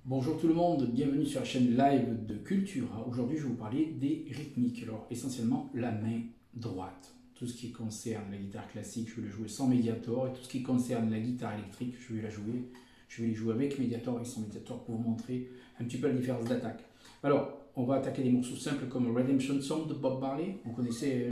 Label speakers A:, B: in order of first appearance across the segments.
A: Bonjour tout le monde, bienvenue sur la chaîne live de Cultura. Aujourd'hui, je vais vous parler des rythmiques. Alors, essentiellement, la main droite. Tout ce qui concerne la guitare classique, je vais le jouer sans médiator. Et tout ce qui concerne la guitare électrique, je vais les jouer avec médiator et sans médiator pour vous montrer un petit peu la différence d'attaque. Alors, on va attaquer des morceaux simples comme Redemption Song de Bob Marley. Vous connaissez...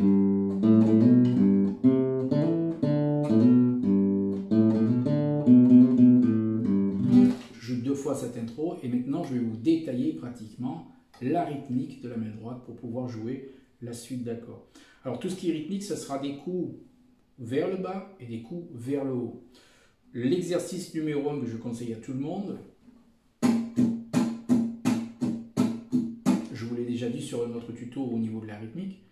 A: cette intro et maintenant je vais vous détailler pratiquement la rythmique de la main droite pour pouvoir jouer la suite d'accords. Alors tout ce qui est rythmique, ce sera des coups vers le bas et des coups vers le haut. L'exercice numéro 1 que je conseille à tout le monde, je vous l'ai déjà dit sur notre tuto au niveau de la rythmique,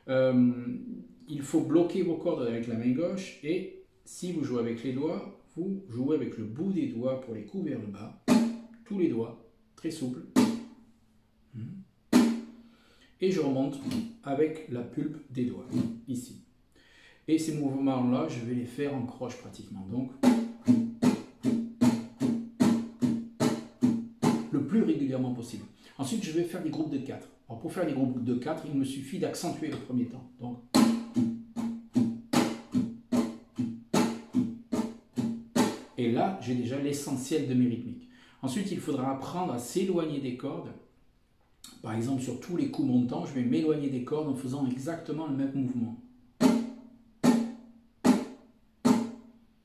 A: il faut bloquer vos cordes avec la main gauche et si vous jouez avec les doigts, vous jouez avec le bout des doigts pour les coups vers le bas, tous les doigts, très souple. Et je remonte avec la pulpe des doigts, ici. Et ces mouvements-là, je vais les faire en croche pratiquement. Donc, le plus régulièrement possible. Ensuite, je vais faire des groupes de 4. Alors, pour faire des groupes de 4, il me suffit d'accentuer le premier temps. Donc, et là, j'ai déjà l'essentiel de mes rythmiques. Ensuite, il faudra apprendre à s'éloigner des cordes. Par exemple, sur tous les coups montants, je vais m'éloigner des cordes en faisant exactement le même mouvement.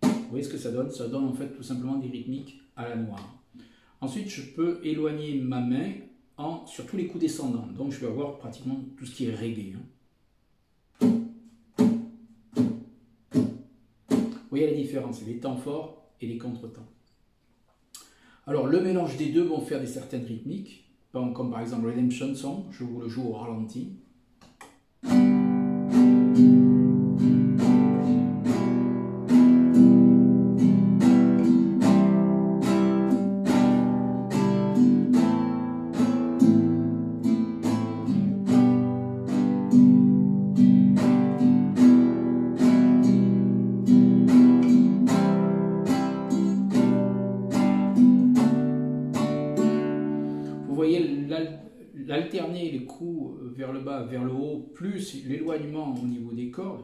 A: Vous voyez ce que ça donne? Ça donne en fait tout simplement des rythmiques à la noire. Ensuite, je peux éloigner ma main sur tous les coups descendants. Donc, je vais avoir pratiquement tout ce qui est reggae. Vous voyez la différence, les temps forts et les contretemps. Alors, le mélange des deux vont faire des certaines rythmiques, comme par exemple Redemption Song, je vous le joue au ralenti. Vous voyez l'alterner les coups vers le bas, vers le haut, plus l'éloignement au niveau des cordes,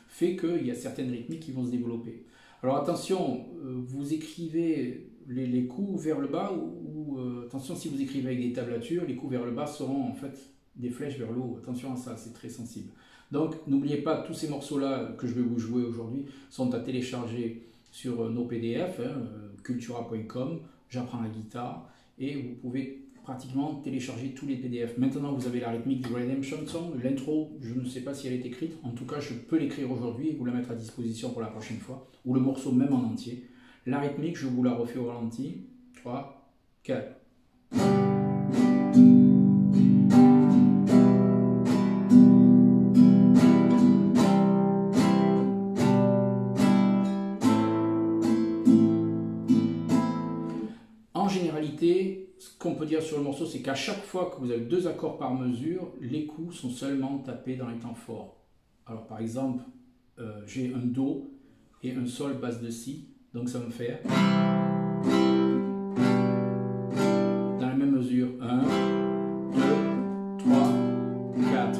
A: fait qu'il y a certaines rythmiques qui vont se développer. Alors attention, vous écrivez les coups vers le bas, ou attention si vous écrivez avec des tablatures, les coups vers le bas seront en fait des flèches vers le haut. Attention à ça, c'est très sensible. Donc n'oubliez pas, tous ces morceaux-là que je vais vous jouer aujourd'hui sont à télécharger sur nos PDF, cultura.com, j'apprends la guitare, et vous pouvez pratiquement télécharger tous les PDF. Maintenant, vous avez la rythmique du Redemption Song. L'intro, je ne sais pas si elle est écrite. En tout cas, je peux l'écrire aujourd'hui et vous la mettre à disposition pour la prochaine fois. Ou le morceau même en entier. La rythmique, je vous la refais au ralenti. 3, 4. En généralité, ce qu'on peut dire sur le morceau, c'est qu'à chaque fois que vous avez 2 accords par mesure, les coups sont seulement tapés dans les temps forts. Alors par exemple, j'ai un Do et un Sol basse de Si, donc ça me fait dans la même mesure 1, 2, 3, 4.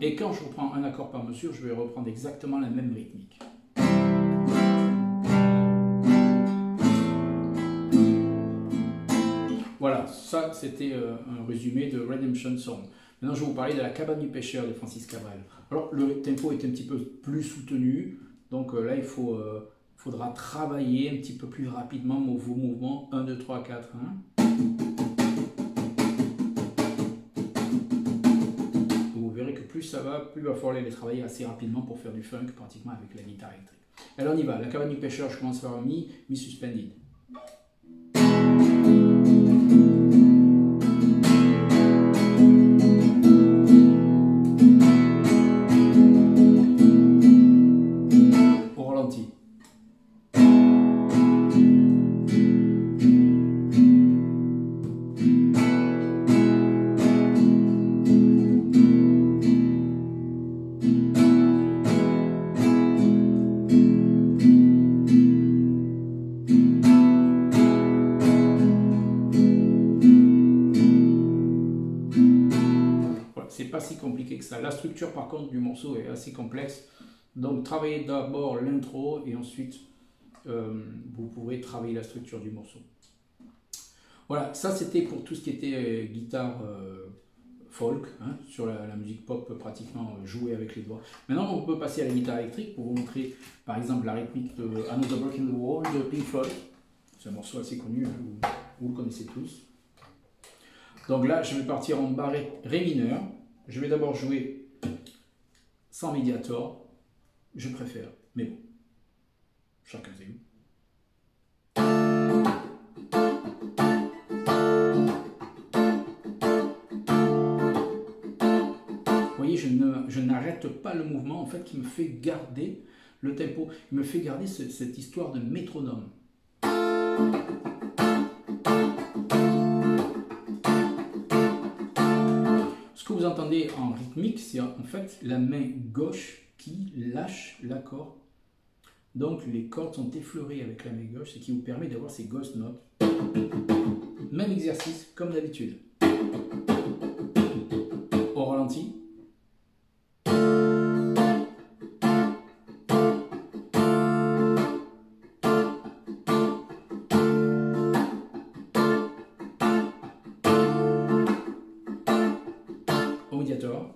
A: Et quand je reprends un accord par mesure, je vais reprendre exactement la même rythmique. Voilà, ça c'était un résumé de Redemption Song. Maintenant je vais vous parler de la cabane du pêcheur de Francis Cabrel. Alors le tempo est un petit peu plus soutenu, donc là il faudra travailler un petit peu plus rapidement vos mouvements 1, 2, 3, 4, 1. Vous verrez que plus ça va, plus il va falloir les travailler assez rapidement pour faire du funk pratiquement avec la guitare électrique. Alors on y va, la cabane du pêcheur, je commence par un Mi suspended. La structure par contre du morceau est assez complexe. Donc travaillez d'abord l'intro et ensuite vous pourrez travailler la structure du morceau. Voilà, ça c'était pour tout ce qui était guitare folk, hein, sur la musique pop pratiquement jouée avec les doigts. Maintenant on peut passer à la guitare électrique pour vous montrer par exemple la rythmique de Another Brick in the Wall de Pink Floyd. C'est un morceau assez connu, hein, vous le connaissez tous. Donc là je vais partir en bas Ré mineur. Je vais d'abord jouer sans médiator, je préfère, mais bon, chacun sait où. Vous voyez, je n'arrête pas le mouvement en fait qui me fait garder le tempo, il me fait garder cette histoire de métronome. Ce que vous entendez en rythmique, c'est en fait la main gauche qui lâche l'accord. Donc les cordes sont effleurées avec la main gauche, ce qui vous permet d'avoir ces ghost notes. Même exercice comme d'habitude. Au ralenti. Au médiator.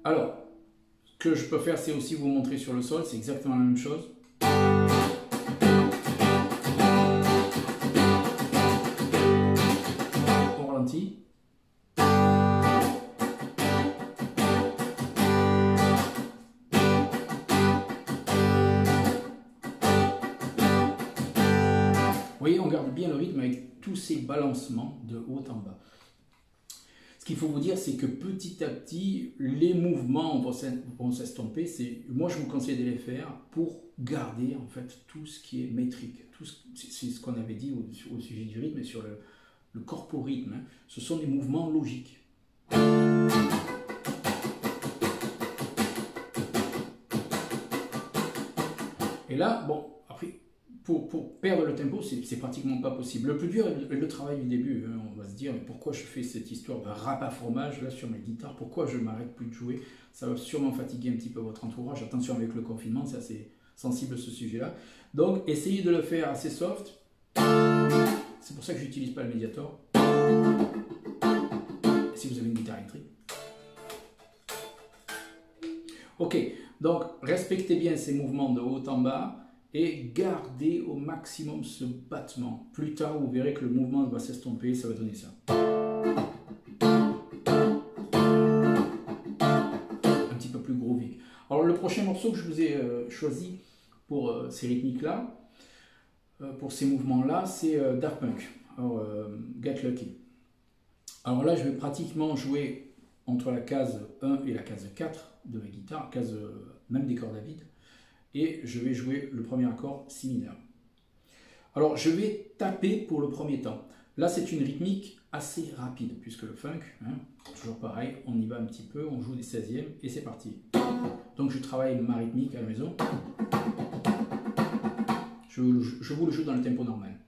A: Alors, ce que je peux faire, c'est aussi vous montrer sur le sol, c'est exactement la même chose. Au ralenti. Vous voyez, on garde bien le rythme avec tous ces balancements de haut en bas. Ce qu'il faut vous dire, c'est que petit à petit, les mouvements vont s'estomper. Moi, je vous conseille de les faire pour garder en fait tout ce qui est métrique. C'est ce qu'on avait dit au sujet du rythme et sur le corporythme. Hein. Ce sont des mouvements logiques. Et là, bon, après, pour perdre le tempo, c'est pratiquement pas possible. Le plus dur est le travail du début. Hein. On va se dire, mais pourquoi je fais cette histoire de rap à fromage là sur ma guitare? Pourquoi je m'arrête plus de jouer? Ça va sûrement fatiguer un petit peu votre entourage. Attention avec le confinement, c'est assez sensible ce sujet-là. Donc, essayez de le faire assez soft. C'est pour ça que j'utilise pas le médiator. Si vous avez une guitare électrique. Ok, donc respectez bien ces mouvements de haut en bas. Et gardez au maximum ce battement. Plus tard, vous verrez que le mouvement va s'estomper, ça va donner ça. Un petit peu plus groovy. Alors le prochain morceau que je vous ai choisi pour ces rythmiques-là, pour ces mouvements-là, c'est Daft Punk. Alors, Get Lucky. Alors là, je vais pratiquement jouer entre la case 1 et la case 4 de ma guitare, case même des cordes à vide. Et je vais jouer le premier accord si mineur. Alors je vais taper pour le premier temps. Là c'est une rythmique assez rapide puisque le funk, hein, toujours pareil, on y va un petit peu, on joue des 16e et c'est parti. Donc je travaille ma rythmique à la maison. Je vous le joue dans le tempo normal.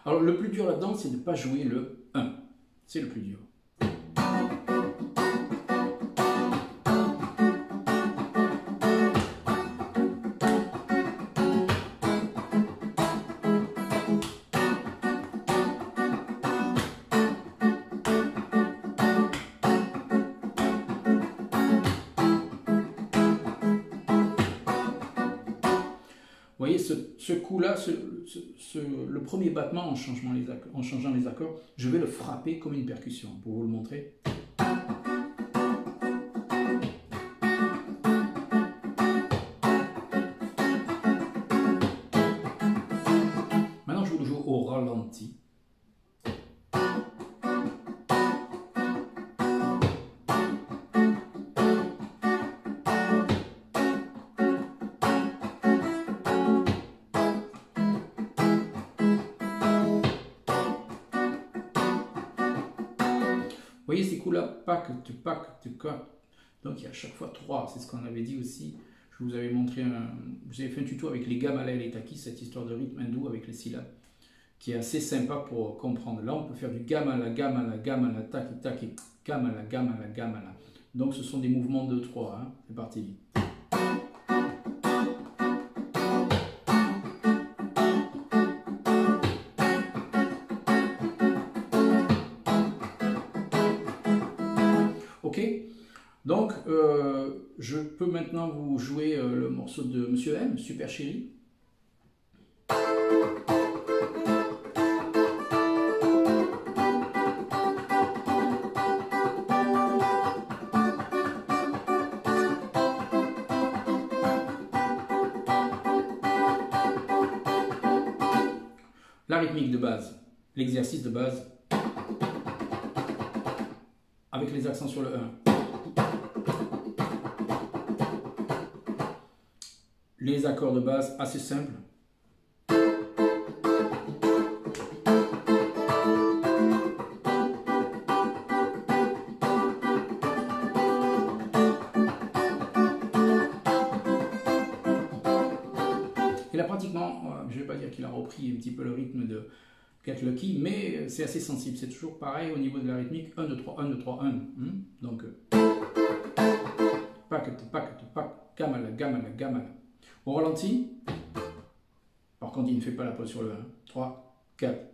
A: Alors le plus dur là-dedans, c'est de ne pas jouer le 1. C'est le plus dur. Vous voyez, ce coup-là, le premier battement en changeant les accords, je vais le frapper comme une percussion, pour vous le montrer. Maintenant, je vous le joue au ralenti. voyez ces coups-là, pacte, pacte, pacte. Donc il y a à chaque fois 3, c'est ce qu'on avait dit aussi. Je vous avais montré, vous avez fait un tuto avec les gamala et les takis, cette histoire de rythme hindou avec les syllabes, qui est assez sympa pour comprendre. Là, on peut faire du gamala, gamala, gamala, taki, taki, gamala, gamala, gamala. Donc ce sont des mouvements de 3, hein. C'est parti. Ok, donc je peux maintenant vous jouer le morceau de Monsieur M, Super Chéri. La rythmique de base, l'exercice de base, avec les accents sur le 1. Les accords de base assez simples. Il a pratiquement, je ne vais pas dire qu'il a repris un petit peu le rythme de Get Lucky, mais c'est assez sensible. C'est toujours pareil au niveau de la rythmique. 1, 2, 3, 1, 2, 3, 1. Donc, pac, pac, pac, gamala, gamala, gamala. Au ralenti, par contre, il ne fait pas la pause sur le 1. 3, 4.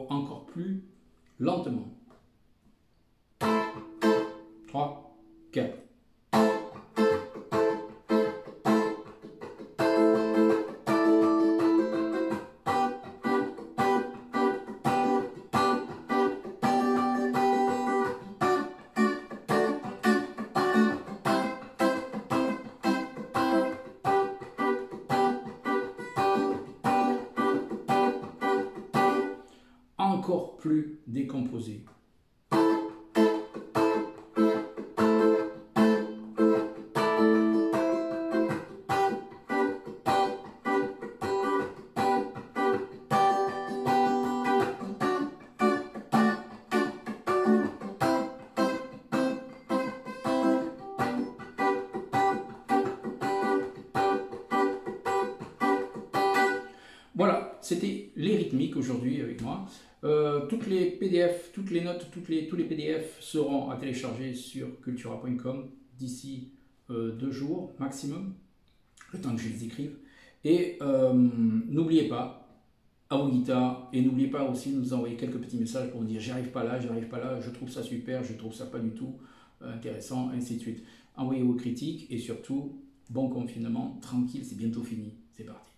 A: Encore plus lentement. 3, 4. Encore plus décomposé. Voilà, c'était les rythmiques aujourd'hui avec moi. Toutes les PDF, toutes les notes, tous les PDF seront à télécharger sur cultura.com d'ici 2 jours maximum, le temps que je les écrive. Et n'oubliez pas, à vos guitares, et n'oubliez pas aussi de nous envoyer quelques petits messages pour nous dire j'arrive pas là, je trouve ça super, je trouve ça pas du tout intéressant, ainsi de suite. Envoyez vos critiques et surtout, bon confinement, tranquille, c'est bientôt fini, c'est parti.